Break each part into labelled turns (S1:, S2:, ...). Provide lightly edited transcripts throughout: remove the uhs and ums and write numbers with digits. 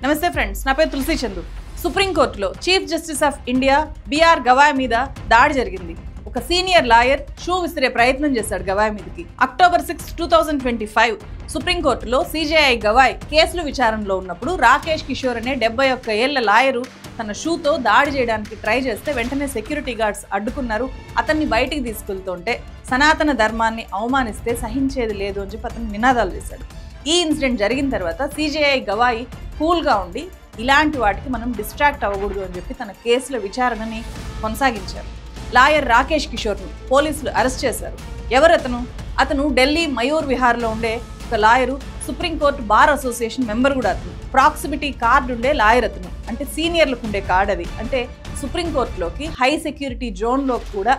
S1: నమస్తే ఫ్రెండ్స్, నా పేరు తులసి చందు. సుప్రీంకోర్టులో chief justice of India BR Gavai మీద దాడి జరిగింది. ఒక సీనియర్ లాయర్ షూ విసిరే ప్రయత్నం చేశాడు గవాయ్ మీదకి. అక్టోబర్ 6, 2025 సుప్రీంకోర్టులో సిజేఐ గవాయ్ కేసులు విచారణలో ఉన్నప్పుడు రాకేష్ కిషోర్ అనే 71 ఏళ్ల లాయరు తన షూతో దాడి చేయడానికి ట్రై చేస్తే వెంటనే సెక్యూరిటీ గార్డ్స్ అడ్డుకున్నారు. అతన్ని బయటికి తీసుకెళ్తుంటే సనాతన ధర్మాన్ని అవమానిస్తే సహించేది లేదు అని చెప్పి అతను నినాదాలు చేశాడు. ఈ ఇన్సిడెంట్ జరిగిన తర్వాత సిజేఐ గవాయ్ కూల్గా ఉండి ఇలాంటి వాటికి మనం డిస్ట్రాక్ట్ అవ్వకూడదు అని చెప్పి తన కేసుల విచారణని కొనసాగించారు. లాయర్ రాకేష్ కిషోర్ను పోలీసులు అరెస్ట్ చేశారు. ఎవరతను? అతను ఢిల్లీ మయూర్ విహార్లో ఉండే ఒక lawyer, supreme court bar association member కూడా అతను. ప్రాక్సిమిటీ కార్డు ఉండే లాయర్ అతను. అంటే సీనియర్లకు ఉండే కార్డు అది. అంటే సుప్రీంకోర్టులోకి హై సెక్యూరిటీ జోన్లో కూడా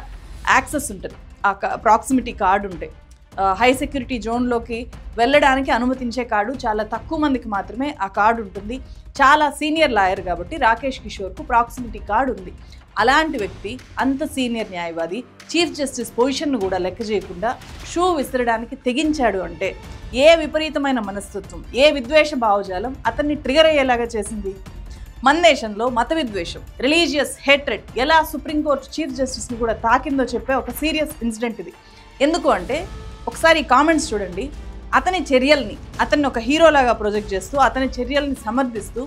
S1: యాక్సెస్ ఉంటుంది ఆ ప్రాక్సిమిటీ కార్డు ఉంటే. హై సెక్యూరిటీ జోన్లోకి వెళ్ళడానికి అనుమతించే కార్డు చాలా తక్కువ మందికి మాత్రమే ఆ కార్డు ఉంటుంది. చాలా సీనియర్ లాయర్ కాబట్టి రాకేష్ కిషోర్కు ప్రాక్సిమిటీ కార్డు ఉంది. అలాంటి వ్యక్తి, అంత సీనియర్ న్యాయవాది, చీఫ్ జస్టిస్ పొజిషన్ను కూడా లెక్క చేయకుండా షూ విసరడానికి తెగించాడు అంటే ఏ విపరీతమైన మనస్తత్వం, ఏ విద్వేష భావజాలం అతన్ని ట్రిగర్ అయ్యేలాగా చేసింది? మన దేశంలో మత విద్వేషం, రిలీజియస్ హేట్రెడ్ ఎలా సుప్రీంకోర్టు చీఫ్ జస్టిస్ని కూడా తాకిందో చెప్పే ఒక సీరియస్ ఇన్సిడెంట్ ఇది. ఎందుకు అంటే ఒకసారి ఈ కామెంట్స్ చూడండి. అతని చర్యల్ని, అతన్ని ఒక హీరోలాగా ప్రొజెక్ట్ చేస్తూ, అతని చర్యల్ని సమర్థిస్తూ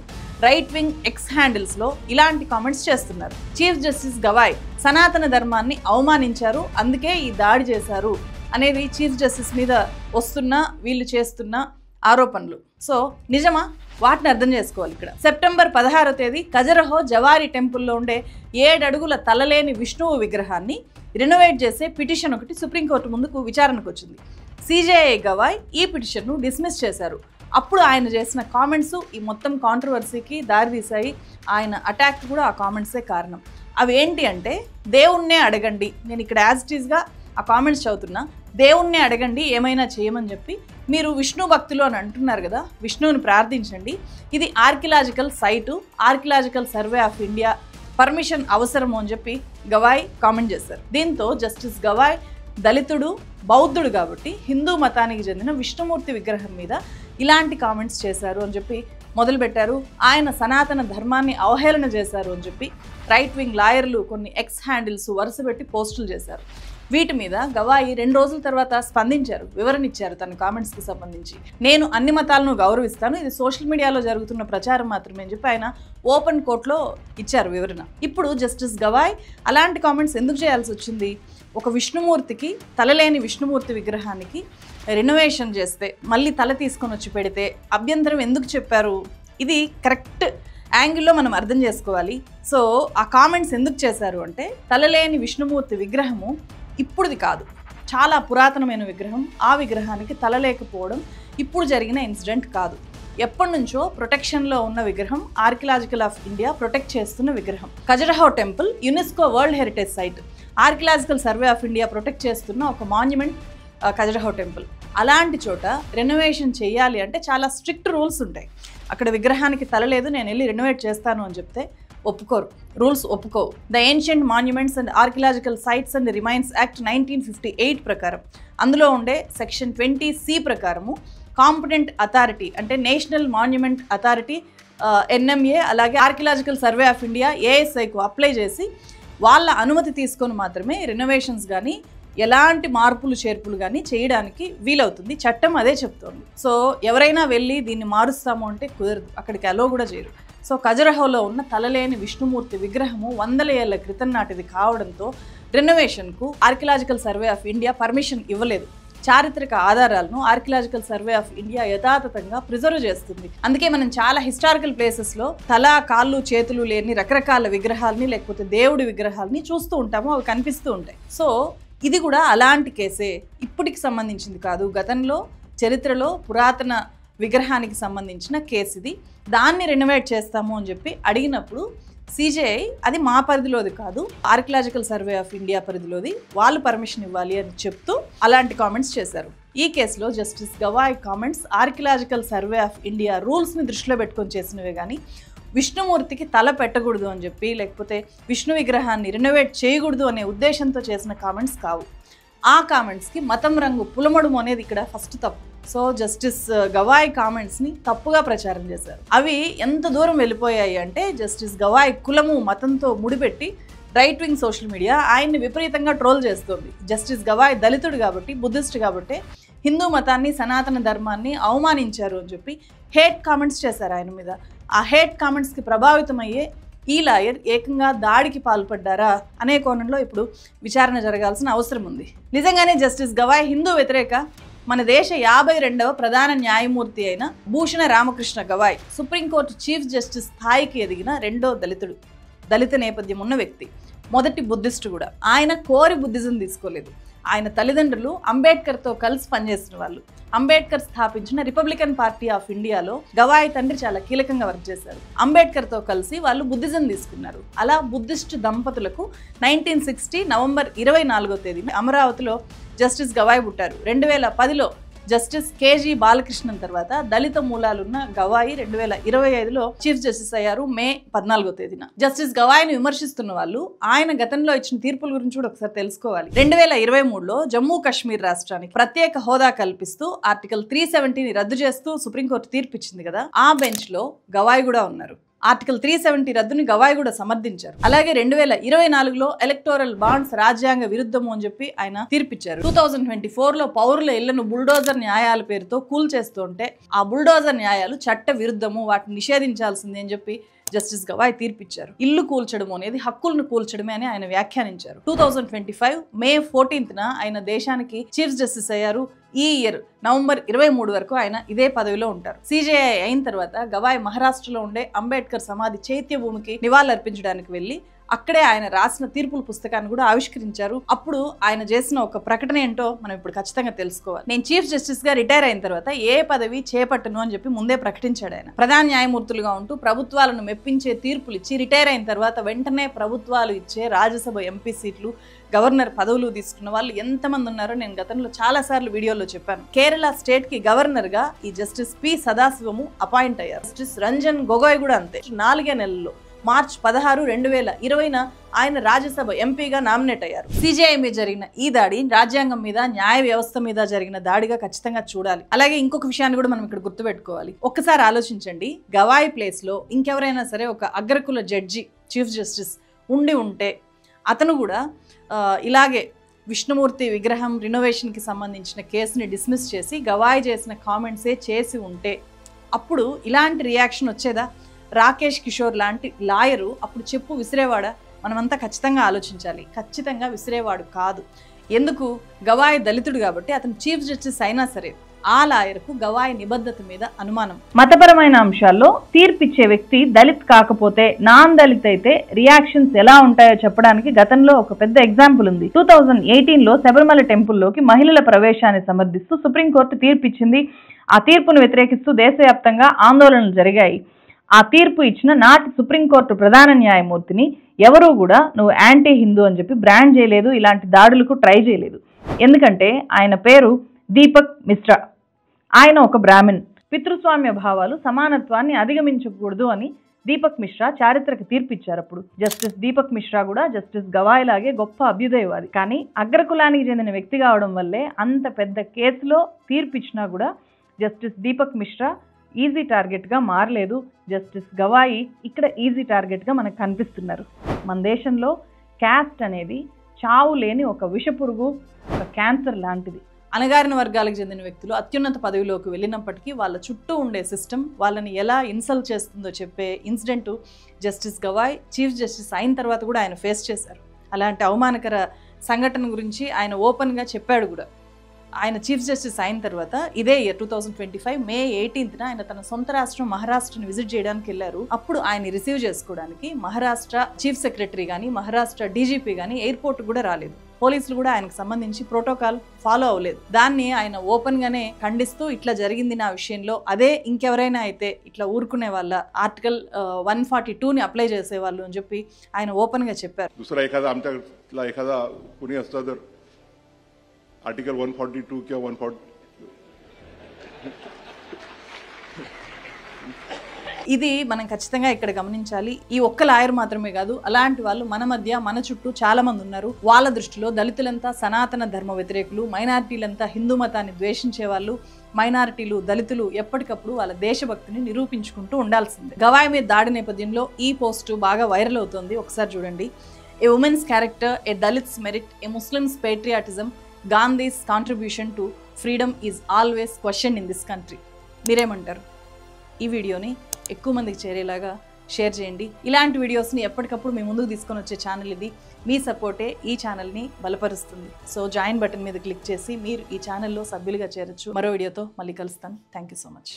S1: రైట్ వింగ్ ఎక్స్ హ్యాండిల్స్లో ఇలాంటి కామెంట్స్ చేస్తున్నారు. చీఫ్ జస్టిస్ గవాయ్ సనాతన ధర్మాన్ని అవమానించారు, అందుకే ఈ దాడి చేశారు అనేది చీఫ్ జస్టిస్ మీద వస్తున్న వీళ్ళు చేస్తున్న ఆరోపణలు. సో నిజమా? వాటిని అర్థం చేసుకోవాలి. ఇక్కడ సెప్టెంబర్ 16వ తేదీ ఖజరహో జవారి టెంపుల్లో ఉండే 7 అడుగుల తలలేని విష్ణువు విగ్రహాన్ని రినోవేట్ చేసే పిటిషన్ ఒకటి సుప్రీంకోర్టు ముందుకు విచారణకు వచ్చింది. సిజేఐ గవాయ్ ఈ పిటిషన్ను డిస్మిస్ చేశారు. అప్పుడు ఆయన చేసిన కామెంట్స్ ఈ మొత్తం కాంట్రవర్సీకి దారితీశాయి. ఆయన అటాక్ కూడా ఆ కామెంట్సే కారణం. అవి ఏంటి అంటే, దేవుణ్ణే అడగండి, నేను ఇక్కడ యాజ్ ఇట్ ఈస్గా ఆ కామెంట్స్ చదువుతున్నా, దేవుణ్ణే అడగండి ఏమైనా చేయమని చెప్పి, మీరు విష్ణు భక్తులు అని అంటున్నారు కదా, విష్ణువుని ప్రార్థించండి, ఇది archaeological site, archaeological survey of India permission అవసరము అని చెప్పి గవాయ్ కామెంట్ చేశారు. దీంతో జస్టిస్ గవాయ్ దళితుడు, బౌద్ధుడు కాబట్టి హిందూ మతానికి చెందిన విష్ణుమూర్తి విగ్రహం మీద ఇలాంటి కామెంట్స్ చేశారు అని చెప్పి మొదలుపెట్టారు. ఆయన సనాతన ధర్మాన్ని అవహేళన చేశారు అని చెప్పి రైట్ వింగ్ లాయర్లు కొన్ని ఎక్స్ హ్యాండిల్స్ వరుసపెట్టి పోస్టులు చేశారు. వీటి మీద గవాయి 2 రోజుల తర్వాత స్పందించారు, వివరణ ఇచ్చారు తన కామెంట్స్కి సంబంధించి. నేను అన్ని మతాలను గౌరవిస్తాను, ఇది సోషల్ మీడియాలో జరుగుతున్న ప్రచారం మాత్రమే అని చెప్పి ఆయన ఓపెన్ కోర్టులో ఇచ్చారు వివరణ. ఇప్పుడు జస్టిస్ గవాయ్ అలాంటి కామెంట్స్ ఎందుకు చేయాల్సి వచ్చింది? ఒక విష్ణుమూర్తికి, తలలేని విష్ణుమూర్తి విగ్రహానికి రెనోవేషన్ చేస్తే మళ్ళీ తల తీసుకొని వచ్చి పెడితే అభ్యంతరం ఎందుకు చెప్పారు? ఇది కరెక్ట్ యాంగిల్లో మనం అర్థం చేసుకోవాలి. సో ఆ కామెంట్స్ ఎందుకు చేశారు అంటే, తలలేని విష్ణుమూర్తి విగ్రహము ఇప్పుడుది కాదు, చాలా పురాతనమైన విగ్రహం. ఆ విగ్రహానికి తల లేకపోవడం ఇప్పుడు జరిగిన ఇన్సిడెంట్ కాదు. ఎప్పటి నుంచో ప్రొటెక్షన్లో ఉన్న విగ్రహం, ఆర్కియలాజికల్ ఆఫ్ ఇండియా ప్రొటెక్ట్ చేస్తున్న విగ్రహం. Khajuraho temple UNESCO world heritage site, archaeological survey of India protect చేస్తున్న ఒక మాన్యుమెంట్ ఖజరహో టెంపుల్. అలాంటి చోట రెనోవేషన్ చేయాలి అంటే చాలా స్ట్రిక్ట్ రూల్స్ ఉంటాయి. అక్కడ విగ్రహానికి తల లేదు, నేను వెళ్ళి రెనోవేట్ చేస్తాను అని చెప్తే ఒప్పుకోరు, రూల్స్ ఒప్పుకోవు. The ancient monuments and archaeological sites and remains act 1958 ప్రకారం, అందులో ఉండే సెక్షన్ 20C ప్రకారము కాంపిటెంట్ అథారిటీ అంటే నేషనల్ మాన్యుమెంట్ అథారిటీ NMA, అలాగే ఆర్కియలాజికల్ సర్వే ఆఫ్ ఇండియా ASIకు అప్లై చేసి వాళ్ళ అనుమతి తీసుకొని మాత్రమే రెనోవేషన్స్ కానీ ఎలాంటి మార్పులు చేర్పులు కానీ చేయడానికి వీలవుతుంది. చట్టం అదే చెప్తోంది. సో ఎవరైనా వెళ్ళి దీన్ని మారుస్తాము అంటే కుదరదు, అక్కడికి అలో కూడా చేయరు. సో ఖజరహోలో ఉన్న తలలేని విష్ణుమూర్తి విగ్రహము 100 ఏళ్ల క్రితం నాటిది కావడంతో రెనోవేషన్కు archaeological survey of India permission ఇవ్వలేదు. చారిత్రక ఆధారాలను ఆర్కియలాజికల్ సర్వే ఆఫ్ ఇండియా యథాతథంగా ప్రిజర్వ్ చేస్తుంది. అందుకే మనం చాలా హిస్టారికల్ ప్లేసెస్లో తల, కాళ్ళు, చేతులు లేని రకరకాల విగ్రహాలని, లేకపోతే దేవుడి విగ్రహాలని చూస్తూ ఉంటాము, అవి కనిపిస్తూ ఉంటాయి. సో ఇది కూడా అలాంటి కేసే, ఇప్పటికి సంబంధించింది కాదు, గతంలో చరిత్రలో పురాతన విగ్రహానికి సంబంధించిన కేసు ఇది. దాన్ని రెనోవేట్ చేస్తాము అని చెప్పి అడిగినప్పుడు సిజేఐ అది మా పరిధిలోది కాదు, ఆర్కియలాజికల్ సర్వే ఆఫ్ ఇండియా పరిధిలోది, వాళ్ళు పర్మిషన్ ఇవ్వాలి అని చెప్తూ అలాంటి కామెంట్స్ చేశారు. ఈ కేసులో justice Gavai comments archaeological survey of India రూల్స్ని దృష్టిలో పెట్టుకొని చేసినవే కానీ విష్ణుమూర్తికి తల పెట్టకూడదు అని చెప్పి, లేకపోతే విష్ణు విగ్రహాన్ని రెనోవేట్ చేయకూడదు అనే ఉద్దేశంతో చేసిన కామెంట్స్ కావు. ఆ కామెంట్స్కి మతం రంగు పులమడుము అనేది ఇక్కడ ఫస్ట్ తప్పు. సో జస్టిస్ గవాయ్ కామెంట్స్ని తప్పుగా ప్రచారం చేశారు. అవి ఎంత దూరం వెళ్ళిపోయాయి అంటే జస్టిస్ గవాయ్ కులము మతంతో ముడిపెట్టి రైట్ వింగ్ సోషల్ మీడియా ఆయన్ని విపరీతంగా ట్రోల్ చేస్తుంది. జస్టిస్ గవాయ్ దళితుడు కాబట్టి, బుద్ధిస్ట్ కాబట్టి హిందూ మతాన్ని, సనాతన ధర్మాన్ని అవమానించారు అని చెప్పి హేట్ కామెంట్స్ చేశారు ఆయన మీద. ఆ హేట్ కామెంట్స్కి ప్రభావితమయ్యే ఈ లాయర్ ఏకంగా దాడికి పాల్పడ్డారా అనే కోణంలో ఇప్పుడు విచారణ జరగాల్సిన అవసరం ఉంది. నిజంగానే జస్టిస్ గవాయ్ హిందూ వ్యతిరేక మన దేశ 52వ ప్రధాన న్యాయమూర్తి అయిన భూషణ Ramakrishna Gavai supreme court chief justice స్థాయికి ఎదిగిన రెండో దళితుడు, దళిత నేపథ్యం ఉన్న వ్యక్తి, మొదటి బుద్ధిస్ట్ కూడా. ఆయన కోరి బుద్ధిజం తీసుకోలేదు. ఆయన తల్లిదండ్రులు అంబేద్కర్తో కలిసి పనిచేసిన వాళ్ళు. అంబేద్కర్ స్థాపించిన రిపబ్లికన్ పార్టీ ఆఫ్ ఇండియాలో గవాయ్ తండ్రి చాలా కీలకంగా వర్క్ చేశారు. అంబేద్కర్తో కలిసి వాళ్ళు బుద్ధిజం తీసుకున్నారు. అలా బుద్ధిస్ట్ దంపతులకు 1960 నవంబర్ 24వ తేదీన అమరావతిలో జస్టిస్ గవాయ్ పుట్టారు. 2010లో జస్టిస్ కేజీ బాలకృష్ణన్ తర్వాత దళిత మూలాలున్న గవాయి 2025లో చీఫ్ జస్టిస్ అయ్యారు మే 14వ తేదీన. జస్టిస్ గవాయిని విమర్శిస్తున్న వాళ్ళు ఆయన గతంలో ఇచ్చిన తీర్పుల గురించి కూడా ఒకసారి తెలుసుకోవాలి. 2023లో జమ్మూ కాశ్మీర్ రాష్ట్రానికి ప్రత్యేక హోదా కల్పిస్తూ ఆర్టికల్ 370ని రద్దు చేస్తూ సుప్రీంకోర్టు తీర్పు ఇచ్చింది కదా, ఆ బెంచ్ లో గవాయ్ కూడా ఉన్నారు. ఆర్టికల్ 370 రద్దుని గవాయ్ కూడా సమర్థించారు. అలాగే 2024లో ఎలక్టోరల్ బాండ్స్ రాజ్యాంగ విరుద్ధము అని చెప్పి ఆయన తీర్పిచ్చారు. 2024లో పౌరుల ఇళ్లను బుల్డోజర్ న్యాయాల పేరుతో కూల్చేస్తుంటే ఆ బుల్డోజర్ న్యాయాలు చట్ట విరుద్ధము, వాటిని నిషేధించాల్సింది అని చెప్పి జస్టిస్ గవాయ్ తీర్పిచ్చారు. ఇల్లు కూల్చడం అనేది హక్కులను కూల్చడమే అని ఆయన వ్యాఖ్యానించారు. 2025 మే 14న ఆయన దేశానికి చీఫ్ జస్టిస్ అయ్యారు. ఈ ఇయర్ నవంబర్ 23 వరకు ఆయన ఇదే పదవిలో ఉంటారు. సిజేఐ అయిన తర్వాత గవాయ్ మహారాష్ట్రలో ఉండే అంబేద్కర్ సమాధి చైత్య భూమికి నివాళులర్పించడానికి వెళ్లి అక్కడే ఆయన రాసిన తీర్పుల పుస్తకాన్ని కూడా ఆవిష్కరించారు. అప్పుడు ఆయన చేసిన ఒక ప్రకటన ఏంటో మనం ఇప్పుడు ఖచ్చితంగా తెలుసుకోవాలి. నేను చీఫ్ జస్టిస్ గా రిటైర్ అయిన తర్వాత ఏ పదవి చేపట్టను అని చెప్పి ముందే ప్రకటించాడు ఆయన. ప్రధాన న్యాయమూర్తులుగా ఉంటూ ప్రభుత్వాలను మెప్పించే తీర్పులు ఇచ్చి రిటైర్ అయిన తర్వాత వెంటనే ప్రభుత్వాలు ఇచ్చే రాజ్యసభ ఎంపీ సీట్లు, గవర్నర్ పదవులు తీసుకున్న వాళ్ళు ఎంతమంది ఉన్నారో నేను గతంలో చాలా సార్లు వీడియోలో చెప్పాను. కేరళ స్టేట్ కి గవర్నర్ గా ఈ జస్టిస్ పి సదాశివము అపాయింట్ అయ్యారు. జస్టిస్ రంజన్ గొగోయ్ కూడా అంతే. 4 నెలల్లో మార్చ్ 16, 2020న ఆయన రాజ్యసభ ఎంపీగా నామినేట్ అయ్యారు. సిజేఐ మీద జరిగిన ఈ దాడి రాజ్యాంగం మీద, న్యాయ వ్యవస్థ మీద జరిగిన దాడిగా ఖచ్చితంగా చూడాలి. అలాగే ఇంకొక విషయాన్ని కూడా మనం ఇక్కడ గుర్తుపెట్టుకోవాలి. ఒక్కసారి ఆలోచించండి, గవాయ్ ప్లేస్ లో ఇంకెవరైనా సరే ఒక అగ్రకుల జడ్జి చీఫ్ జస్టిస్ ఉంటే అతను కూడా ఇలాగే విష్ణుమూర్తి విగ్రహం రినోవేషన్కి సంబంధించిన కేసుని డిస్మిస్ చేసి గవాయ్ చేసిన కామెంట్సే చేసి ఉంటే అప్పుడు ఇలాంటి రియాక్షన్ వచ్చేదా? రాకేష్ కిషోర్ లాంటి లాయరు అప్పుడు చెప్పు విసిరేవాడా? మనమంతా ఖచ్చితంగా ఆలోచించాలి. ఖచ్చితంగా విసిరేవాడు కాదు. ఎందుకు? గవాయ్ దళితుడు కాబట్టి అతను చీఫ్ జస్టిస్ అయినా సరే ఆ లాయర్కు గవాయ్ నిబద్ధత మీద అనుమానం. మతపరమైన అంశాల్లో తీర్పిచ్చే వ్యక్తి దళిత్ కాకపోతే, నాన్ దళిత్ అయితే రియాక్షన్స్ ఎలా ఉంటాయో చెప్పడానికి గతంలో ఒక పెద్ద ఎగ్జాంపుల్ ఉంది. 2018లో శబరిమల టెంపుల్లోకి మహిళల ప్రవేశాన్ని సమర్థిస్తూ సుప్రీంకోర్టు తీర్పిచ్చింది. ఆ తీర్పును వ్యతిరేకిస్తూ దేశవ్యాప్తంగా ఆందోళనలు జరిగాయి. ఆ తీర్పు ఇచ్చిన నాటి సుప్రీంకోర్టు ప్రధాన న్యాయమూర్తిని ఎవరూ కూడా నువ్వు యాంటీ హిందూ అని చెప్పి బ్రాండ్ చేయలేదు, ఇలాంటి దాడులకు ట్రై చేయలేదు. ఎందుకంటే ఆయన పేరు దీపక్ మిశ్రా. ఆయన ఒక బ్రాహ్మణ్. పితృస్వామ్య భావాలు సమానత్వాన్ని అధిగమించకూడదు అని దీపక్ మిశ్రా చారిత్రక తీర్పిచ్చారు. అప్పుడు జస్టిస్ దీపక్ మిశ్రా కూడా జస్టిస్ గవాయ్ లాగే గొప్ప అభ్యుదయవాది. కానీ అగ్రకులానికి చెందిన వ్యక్తి కావడం వల్లే అంత పెద్ద కేసులో తీర్పిచ్చినా కూడా జస్టిస్ దీపక్ మిశ్రా ఈజీ టార్గెట్గా మారలేదు. జస్టిస్ గవాయి ఇక్కడ ఈజీ టార్గెట్గా మనకు కనిపిస్తున్నారు. మన దేశంలో క్యాస్ట్ అనేది చావు లేని ఒక విషపురుగు, ఒక క్యాన్సర్ లాంటిది. అణగారిన వర్గాలకు చెందిన వ్యక్తులు అత్యున్నత పదవిలోకి వెళ్ళినప్పటికీ వాళ్ళ చుట్టూ ఉండే సిస్టమ్ వాళ్ళని ఎలా ఇన్సల్ట్ చేస్తుందో చెప్పే incident justice Gavai chief justice అయిన తర్వాత కూడా ఆయన ఫేస్ చేశారు. అలాంటి అవమానకర సంఘటన గురించి ఆయన ఓపెన్గా చెప్పాడు కూడా. ఆయన చీఫ్ జస్టిస్ అయిన తర్వాత ఇదే ఇయర్ 2025 మే 18న ఆయన తన సొంత రాష్ట్రం మహారాష్ట్రని విజిట్ చేయడానికి వెళ్ళారు. అప్పుడు ఆయన రిసీవ్ చేసుకోవడానికి మహారాష్ట్ర చీఫ్ సెక్రటరీ కానీ, మహారాష్ట్ర డీజీపీ కానీ ఎయిర్పోర్ట్ కూడా రాలేదు. పోలీసులు కూడా ఆయనకు సంబంధించి ప్రోటోకాల్ ఫాలో అవ్వలేదు. దాన్ని ఆయన ఓపెన్ గానే ఖండిస్తూ ఇట్లా జరిగింది నా విషయంలో, అదే ఇంకెవరైనా అయితే ఇట్లా ఊరుకునే వాళ్ళ ఆర్టికల్ 142ని అప్లై చేసేవాళ్ళు అని చెప్పి ఆయన ఓపెన్ గా చెప్పారు.
S2: आर्टिकल 142 क्या 140
S1: ఇది మనం ఖచ్చితంగా ఇక్కడ గమనించాలి. ఈ ఒక్క లాయర్ మాత్రమే కాదు, అలాంటి వాళ్ళు మన మధ్య మన చుట్టూ చాలా మంది ఉన్నారు. వాళ్ళ దృష్టిలో దళితులంతా సనాతన ధర్మ వ్యతిరేకులు, మైనారిటీలంతా హిందూ మతాన్ని ద్వేషించే వాళ్ళు, మైనారిటీలు, దళితులు ఎప్పటికప్పుడు వాళ్ళ దేశభక్తిని నిరూపించుకుంటూ ఉండాల్సిందే. గవాయి మీద దాడి నేపథ్యంలో ఈ పోస్టు బాగా వైరల్ అవుతుంది. ఒకసారి చూడండి. ఏ women's character, A Dalits merit, A Muslims patriotism, Gandhi's contribution to freedom is always question in this country. మీరేమంటారు? ఈ వీడియోని ఎక్కువ మందికి చేరేలాగా షేర్ చేయండి. ఇలాంటి వీడియోస్ని ఎప్పటికప్పుడు మీ ముందుకు తీసుకొని వచ్చే ఛానల్ ఇది. మీ సపోర్టే ఈ ఛానల్ని బలపరుస్తుంది. సో జాయిన్ బటన్ మీద క్లిక్ చేసి మీరు ఈ ఛానల్లో సభ్యులుగా చేరొచ్చు. మరో వీడియోతో మళ్ళీ కలుస్తాను. Thank you so much.